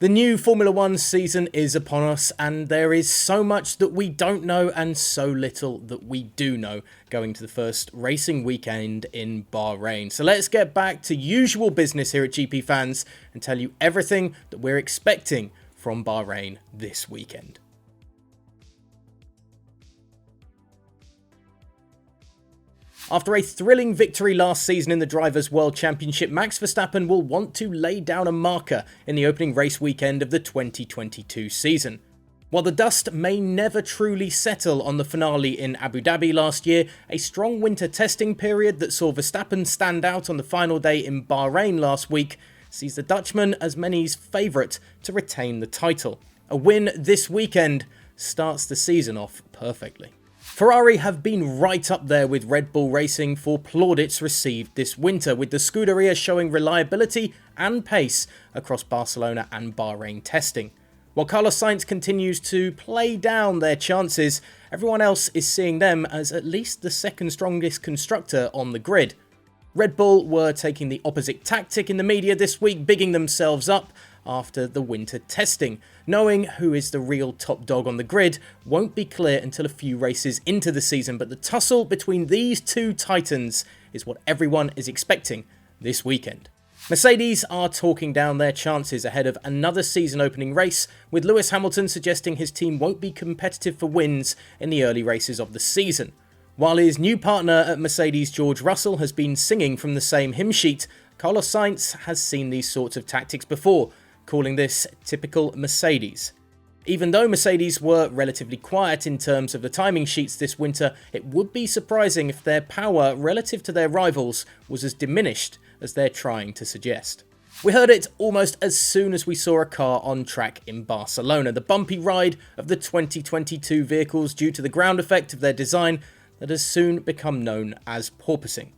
The new Formula One season is upon us, and there is so much that we don't know and so little that we do know going to the first racing weekend in Bahrain. So let's get back to usual business here at GPFans and tell you everything that we're expecting from Bahrain this weekend. After a thrilling victory last season in the Drivers' World Championship, Max Verstappen will want to lay down a marker in the opening race weekend of the 2022 season. While the dust may never truly settle on the finale in Abu Dhabi last year, a strong winter testing period that saw Verstappen stand out on the final day in Bahrain last week sees the Dutchman as many's favourite to retain the title. A win this weekend starts the season off perfectly. Ferrari have been right up there with Red Bull Racing for plaudits received this winter, with the Scuderia showing reliability and pace across Barcelona and Bahrain testing. While Carlos Sainz continues to play down their chances, everyone else is seeing them as at least the second strongest constructor on the grid. Red Bull were taking the opposite tactic in the media this week, bigging themselves up after the winter testing. Knowing who is the real top dog on the grid won't be clear until a few races into the season, but the tussle between these two titans is what everyone is expecting this weekend. Mercedes are talking down their chances ahead of another season opening race, with Lewis Hamilton suggesting his team won't be competitive for wins in the early races of the season. While his new partner at Mercedes, George Russell, has been singing from the same hymn sheet, Carlos Sainz has seen these sorts of tactics before, calling this typical Mercedes. Even though Mercedes were relatively quiet in terms of the timing sheets this winter, it would be surprising if their power relative to their rivals was as diminished as they're trying to suggest. We heard it almost as soon as we saw a car on track in Barcelona, the bumpy ride of the 2022 vehicles due to the ground effect of their design that has soon become known as porpoising.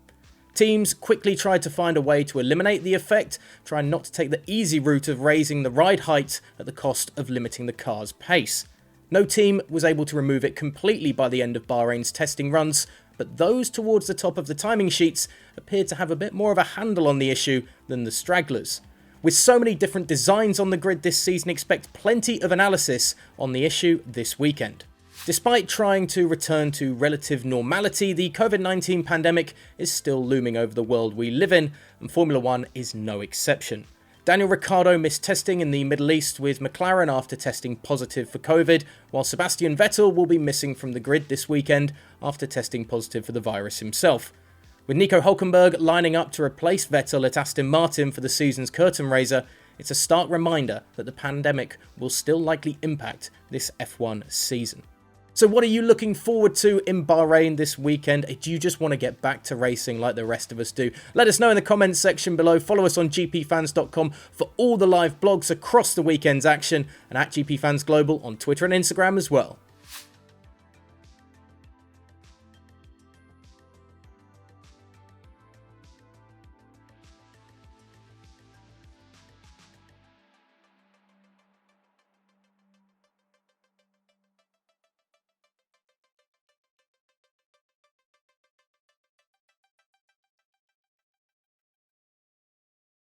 Teams quickly tried to find a way to eliminate the effect, trying not to take the easy route of raising the ride height at the cost of limiting the car's pace. No team was able to remove it completely by the end of Bahrain's testing runs, but those towards the top of the timing sheets appeared to have a bit more of a handle on the issue than the stragglers. With so many different designs on the grid this season, expect plenty of analysis on the issue this weekend. Despite trying to return to relative normality, the COVID-19 pandemic is still looming over the world we live in, and Formula One is no exception. Daniel Ricciardo missed testing in the Middle East with McLaren after testing positive for COVID, while Sebastian Vettel will be missing from the grid this weekend after testing positive for the virus himself. With Nico Hülkenberg lining up to replace Vettel at Aston Martin for the season's curtain raiser, it's a stark reminder that the pandemic will still likely impact this F1 season. So what are you looking forward to in Bahrain this weekend? Do you just want to get back to racing like the rest of us do? Let us know in the comments section below. Follow us on gpfans.com for all the live blogs across the weekend's action, and at GPFans Global on Twitter and Instagram as well.